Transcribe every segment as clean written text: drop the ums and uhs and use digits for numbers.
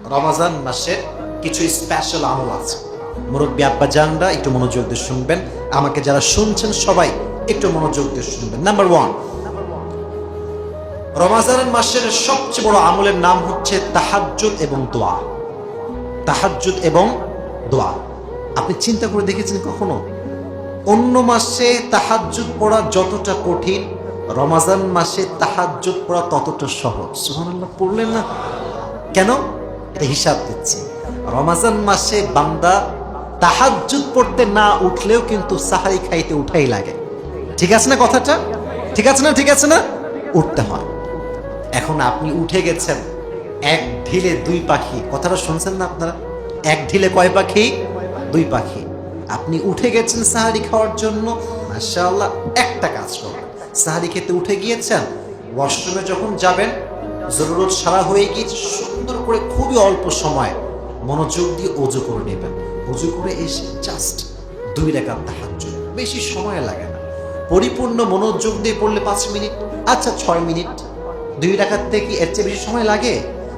রমাজান মাসে কিছু স্পেশাল আমল আছে। মুরব্বী আব্বাজানরা একটু মনোযোগ দিয়ে শুনবেন, আমাকে যারা শুনছেন সবাই একটু মনোযোগ দিয়ে শুনবেন। নাম্বার 1, রমাজান মাসের সবচেয়ে বড় আমলের নাম হচ্ছে তাহাজ্জুদ এবং দোয়া। তাহাজ্জুদ এবং দোয়া আপনি চিন্তা করে দেখেছেন কখনো? অন্য মাসে তাহাজ্জুদ পড়া যতটা কঠিন, রমাজান মাসে তাহাজ্জুদ পড়া ততটা সহজ। সুবহানাল্লাহ পড়লেন না কেন? এটা হিসাব দিচ্ছি। রমাজান মাসে বান্দা তাহাজ্জুদ পড়তে না উঠলেও কিন্তু সাহারি খাইতে উঠাই লাগে। ঠিক আছে না কথাটা? ঠিক আছে না? ঠিক আছে না? উঠতে হয়। এখন আপনি উঠে গেছেন এক ঢিলে দুই পাখি। কথাটা শুনছেন না আপনারা? এক ঢিলে কয় পাখি? দুই পাখি। আপনি উঠে গেছেন সাহারি খাওয়ার জন্য, মাশাআল্লাহ। একটা কাজ করবেন, সাহারি খেতে উঠে গিয়েছেন, ওয়াশরুমে যখন যাবেন, জরুরত সারা হয়ে গিয়েছে, সুন্দর করে খুবই অল্প সময় মনোযোগ দিয়ে ওযু করে নেবেন। ওযু করে এসে জাস্ট 2 রাকাত তাহাজ্জুদ, বেশি সময় লাগে না। পরিপূর্ণ মনোযোগ দিয়ে পড়লে 5 মিনিট, আচ্ছা 6 মিনিট। 2 রাকাত থেকে এর চেয়ে বেশি সময় লাগে?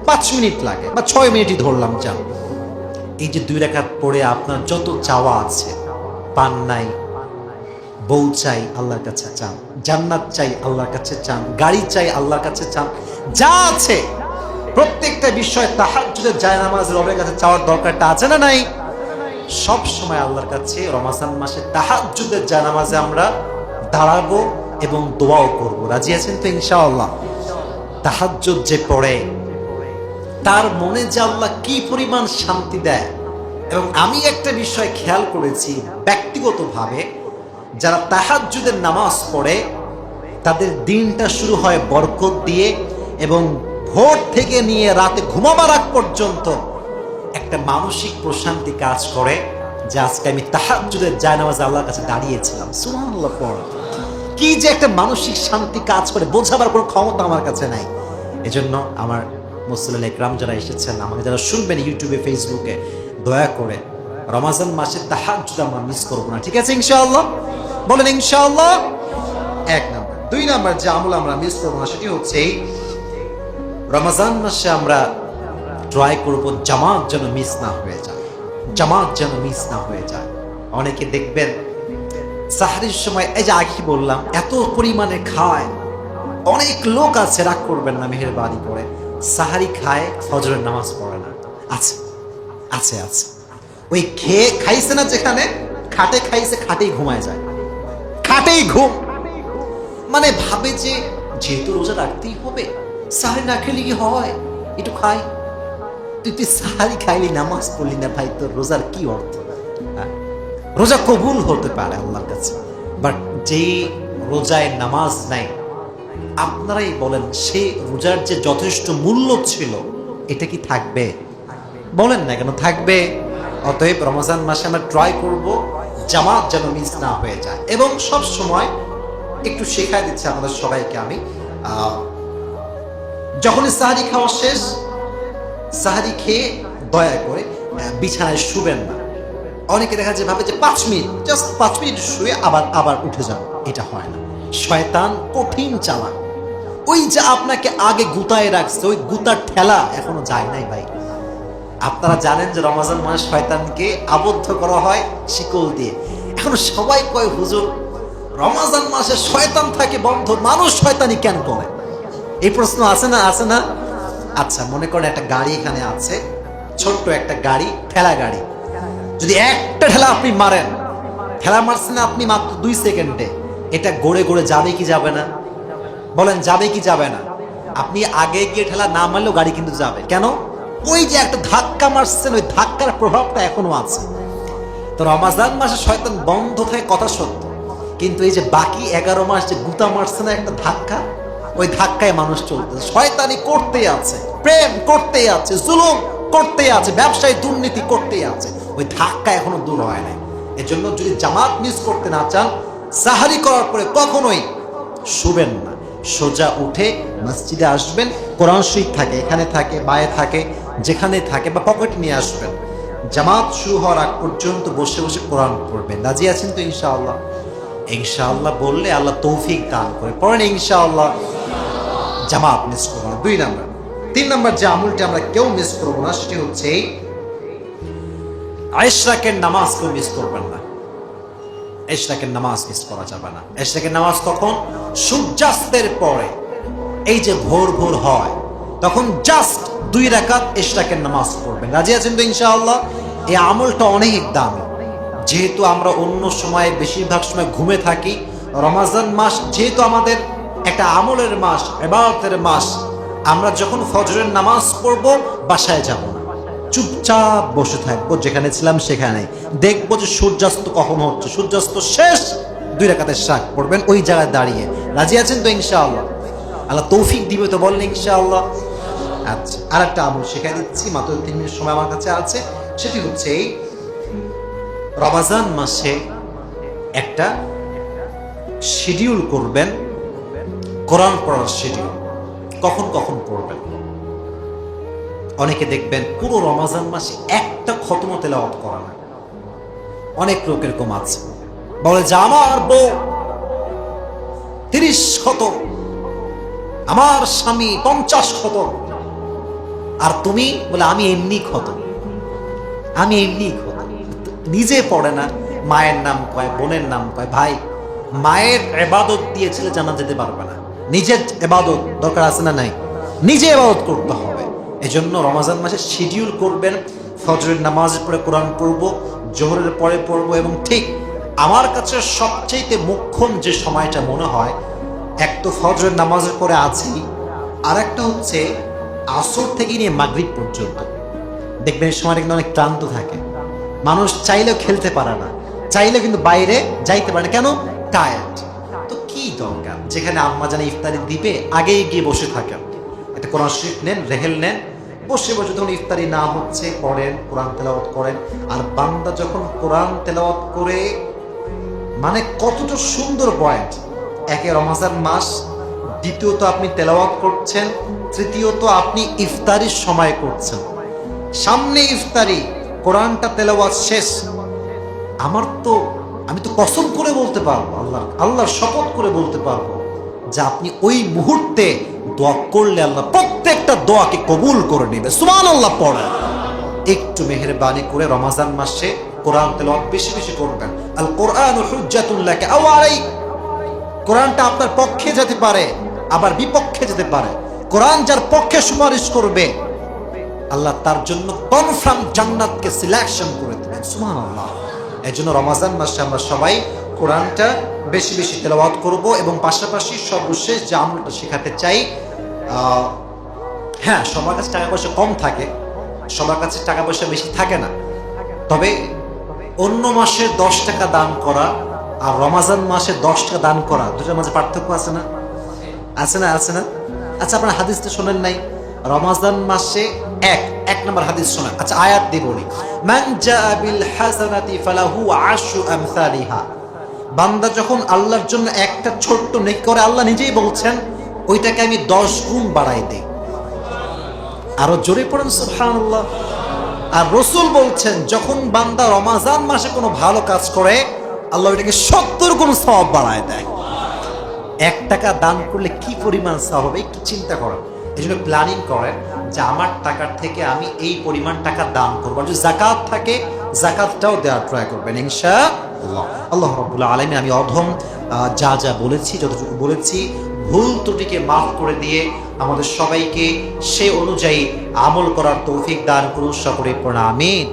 5 মিনিট লাগে বা 6 মিনিটই ধরলাম। যান, এই যে 2 রাকাত পড়ে আপনার যত চাওয়া আছে, পান নাই, বউ চাই আল্লাহর কাছে চান, জান্নাত চাই আল্লাহর কাছে চান, গাড়ি চাই আল্লাহর কাছে চান, যা আছে প্রত্যেকটা বিষয় তাহাজ্জুদের জায়নামাজের রবের কাছে চাওয়ার দরকারটা আছে না নাই? সব সময় আল্লাহর কাছে রমাজান মাসে তাহাজ্জুদের জায়নামাজে আমরা দাঁড়াবো এবং দোয়াও করব। রাজি আছেন তো ইনশাআল্লাহ? তাহাজ্জুদ যে পড়ে তার মনে যে আল্লাহ কি পরিমাণ শান্তি দেয়। এবং আমি একটা বিষয় খেয়াল করেছি ব্যক্তিগতভাবে, যারা তাহাজ্জুদের নামাজ পড়ে তাদের দিনটা শুরু হয় বরকত দিয়ে, এবং ভোর থেকে নিয়ে রাতে ঘুমাবার আগ পর্যন্ত একটা মানসিক প্রশান্তি কাজ করে যে আজকে আমি তাহাজ্জুদের জায়নামাজে আল্লাহর কাছে দাঁড়িয়েছিলাম। সুবহানাল্লাহ পড়, কি যে একটা মানসিক শান্তি কাজ করে বোঝাবার কোনো ক্ষমতা আমার কাছে নাই। এজন্য আমার মুসলিম একরাম যারা এসেছেন, আমাকে যারা শুনবেন ইউটিউবে ফেসবুকে, দয়া করে রমাজান মাসে তাহাজ্জুদ আমরা মিস করবো না। ঠিক আছে ইনশাআল্লাহ? বলেন ইনশাআল্লাহ। 1 নাম্বার। 2 নাম্বার যে আমল আমরা মিস করবো না সেটি হচ্ছে রমাজান মাসে আমরা ট্রাই করবো জামাত যেন মিস না হয়ে যায়। জামাত যেন মিস না হয়ে যায়। অনেকে দেখবেন সাহরির সময়, এই যে আগে বললাম, এত পরিমাণে খায়। অনেক লোক আছে, রাগ করবেন না মেহেরবানি করে, সাহারি খায়, ফজরের নামাজ পড়ে না। আছে আছে আছে। ওই খেয়ে খাইছে না, যেখানে খাটে খাইছে খাটেই ঘুমায় যায়, খাটেই ঘুম। মানে ভাবে যে যেহেতু রোজা রাখতেই হবে, সাহারি না খেলে কি হয়, একটু খাই। তুই সাহারি খাইলি, নামাজ পড়লি না, ভাই তোর রোজার কি অর্থ? রোজা কবুল হতে পারে আল্লাহর কাছে, বাট যেই রোজায় নামাজ নাই, আপনারাই বলেন সেই রোজার যে যথেষ্ট মূল্য ছিল এটা কি থাকবে? বলেন না কেন থাকবে? অতএব রমজান মাসে আমরা ট্রাই করব জামাত যেন মিস না হয়ে যায়। এবং সব সময় একটু শেখায় দিচ্ছি আমাদের সবাইকে আমি, যখনই সাহারি খাওয়া শেষ, সাহারি খেয়ে দয়া করে বিছানায় শুবেন না। অনেকে দেখা যায় ভাবে যে 5 মিনিট, জাস্ট 5 মিনিট শুয়ে আবার উঠে যাবো। এটা হয় না। শয়তান কঠিন চালাক। ওই যে আপনাকে আগে গুতায় রাখছে, ওই গুতার ঠেলা এখনো যায় নাই ভাই। আপনারা জানেন যে রমজান মাস শয়তানকে আবদ্ধ করা হয় শিকল দিয়ে। এখন সবাই কয় হুজুর রমজান মাসে শয়তান থাকে বন্ধ, মানুষ শয়তানি কেন করে? এই প্রশ্ন আছে না? আছে না? আচ্ছা, মনে করেন একটা গাড়ি এখানে আছে, ছোট্ট একটা গাড়ি, ঠেলা গাড়ি। যদি একটা ঠেলা আপনি মারেন, ঠেলা মারছেন আপনি মাত্র 2 সেকেন্ডে, এটা গড়ে গড়ে যাবে কি যাবে না? বলেন যাবে কি যাবে না? আপনি আগে গিয়ে ঠেলা না মারলেও গাড়ি কিন্তু যাবে। কেন? ওই যে একটা ধাক্কা মারছেন, ওই ধাক্কার প্রভাবটা এখনো আছে। তো রমাজান মাসে শয়তান বন্ধ থাকে কথা সত্য, কিন্তু এই যে বাকি 11 মাস যে গুতা মারছে না একটা ধাক্কা, ওই ধাক্কায় মানুষ চলতেছে। শয়তানি করতেই আছে, প্রেম করতেই আছে, জুলুম করতেই আছে, ব্যবসায় দুর্নীতি করতেই আছে। ওই ধাক্কা এখনো দূর হয় নাই। এজন্য যদি জামাত মিস করতে না চান, সাহারি করার পরে কখনোই শুবেন না, সোজা উঠে মসজিদে আসবেন। কোরআন শরীফ থাকে, এখানে থাকে, বায়ে থাকে, যেখানে থাকে, বা পকেটে নিয়ে আসবেন। জামাত শুরু হওয়ার আগ পর্যন্ত বসে বসে কোরআন পড়বেন। রাজি আছেন তো ইনশাআল্লাহ? ইনশাআল্লাহ বললে আল্লাহ তৌফিক দান করে। পড়েন ইনশাআল্লাহ। জামাত মিস করবেন না। 2 নাম্বার, 3 নম্বর যে আমলটি আমরা কেউ মিস করবো না সেটি হচ্ছে ইশরাকের নামাজ কেউ মিস করবেন না। ইশরাকের নামাজ মিস করা যাবে না। ইশরাকের নামাজ কখন? সূর্যাস্তের পরে। এই যে ভোর ভোর হয় তখন জাস্ট 2 রাকাত ইশরাকের নামাজ পড়বেন। রাজি আছেন তো ইনশাআল্লাহ? এই আমলটা অনেক দামি। যেহেতু আমরা অন্য সময় বেশিরভাগ সময় ঘুমে থাকি, রমাজান মাস যেহেতু আমাদের একটা আমলের মাস, ইবাদতের মাস, আমরা যখন ফজরের নামাজ পড়বো বাসায় যাব না, চুপচাপ বসে থাকবো, যেখানে ছিলাম সেখানে দেখবো যে সূর্যাস্ত কখন হচ্ছে, সূর্যাস্ত শেষ, 2 রাকাতের শাক পড়বেন ওই জায়গায় দাঁড়িয়ে। রাজি আছেন তো ইনশাআল্লাহ? আল্লাহ তৌফিক দিবে তো বললেন ইনশাআল্লাহ। আচ্ছা, আর একটা আমল শেখাই দিচ্ছি, মাত্র 3 মিনিট সময় আমার কাছে আছে। সেটি হচ্ছে রমাজান মাসে একটা শিডিউল করবেন, কোরআন পড়ার শিডিউল, কখন কখন পড়বেন। অনেকে দেখবেন পুরো রমাজান মাসে একটা খতম তেলাওয়াত করা না। অনেক লোক এরকম আছে, বলে যে আমার বউ 30 খতম, আমার স্বামী 50 খতম, আর তুমি বলে আমি এমনি খতম, আমি এমনি খতম। নিজে পড়ে না, মায়ের নাম কয়, বোনের নাম কয়। ভাই, মায়ের ইবাদত দিয়ে ছেলে জান্নাত যেতে পারবে না। নিজের ইবাদত দরকার আছে না নাই? নিজে ইবাদত করতে হবে। এজন্য রমাজান মাসে শিডিউল করবেন, ফজরের নামাজের পরে কোরআন পড়বো, জোহরের পরে পড়বো, এবং ঠিক আমার কাছে সবচেয়ে মুখ্যম যে সময়টা মনে হয়, এক তো ফজরের নামাজের পরে আছি, আর একটা হচ্ছে আসর থেকে নিয়ে মাগরিব পর্যন্ত। দেখবেন এই সময়টা কিন্তু অনেক ক্লান্ত থাকে, মানুষ চাইলেও খেলতে পারে না, চাইলেও কিন্তু বাইরে যাইতে পারে না। কেন? টায়ার্ড। তো কি দরকার, যেখানে আম্মা জানে ইফতারি দিবে আগেই গিয়ে বসে থাকেন, একটা কোরআন শরীফ নেন, রেহেল নেন, বসে বসে যখন ইফতারি না হচ্ছে পড়েন, কোরআন তেলাওয়াত করেন। আর বান্দা যখন কোরআন তেলাওয়াত করে, মানে কতটা সুন্দর পয়েন্ট। একে রমাজান মাস, দ্বিতীয়ত আপনি তেলাওয়াত করছেন, তৃতীয়ত আপনি ইফতারির সময় করছেন, সামনে ইফতারি, কোরআনটা তেলাওয়াত শেষ। আমি তো কসম করে বলতে পারবো, আল্লাহর শপথ করে বলতে পারবো যে আপনি ওই মুহূর্তে দোয়া করলে আল্লাহ প্রত্যেকটা দোয়াকে কবুল করে নেবে। সুবহানাল্লাহ পড়েন। একটু মেহেরবানি করে রমাজান মাসে কোরআন তেলাওয়াত বেশি বেশি করবেন। আল কোরআন হুজ্জাতুন লাকা আও আলাইক। কোরআনটা আপনার পক্ষে যেতে পারে, আবার বিপক্ষে যেতে পারে। কোরআন যার পক্ষে সুপারিশ করবে, আল্লাহ তার জন্য কনফার্ম জান্নাতকে সিলেকশন করে দেবেন। সুবহানাল্লাহ। এই জন্য রমাজান মাসে আমরা সবাই কোরআনটা বেশি বেশি তেলাওয়াত করব, এবং পাশাপাশি সর্বশেষ যে আমলটা শেখাতে চাই, হ্যাঁ, সবার কাছে টাকা পয়সা কম থাকে, সবার কাছে টাকা পয়সা বেশি থাকে না, তবে অন্য মাসে 10 টাকা দান করা আর রমাজান মাসে 10 টাকা দান করা, দুটোর মাঝে পার্থক্য আছে না? আছে না? আছে না? আচ্ছা, আপনার হাদিসটা শোনেন নাই? রমাজান মাসে এক নম্বর হাদিস শোনেন। আচ্ছা, আয়াত দিয়ে বলি, মান জাআ বিল হাসানাতি ফালাহু আশরু আমসালিহা। বান্দা যখন আল্লাহর জন্য একটা ছোট্ট নেকি করে, আল্লাহ নিজেই বলছেন ওইটাকে আমি 10 গুণ বাড়াই দেই। আরো জোরে পড়েন সুবহানাল্লাহ। আর রাসূল বলছেন যখন বান্দা রমাজান মাসে কোনো ভালো কাজ করে, আল্লাহ ওইটাকে 70 গুণ সওয়াব বাড়ায় দেয়। 1 টাকা দান করলে কি পরিমাণ সওয়াব হবে একটু চিন্তা করেন। এই জন্য প্ল্যানিং করেন যে আমার টাকার থেকে আমি এই পরিমাণ টাকা দান করবো। আর যদি যাকাত থাকে, যাকাতটাও দেওয়ার ট্রাই করবেন ইনশাআল্লাহ। আল্লাহ রাব্বুল আলামিন, আমি অধম যা যা বলেছি, যতটুকু বলেছি, ভুল ত্রুটিকে মাফ করে দিয়ে আমাদের সবাইকে সে অনুযায়ী আমল করার তৌফিক দান করুন। সকলে পড়া আমিন।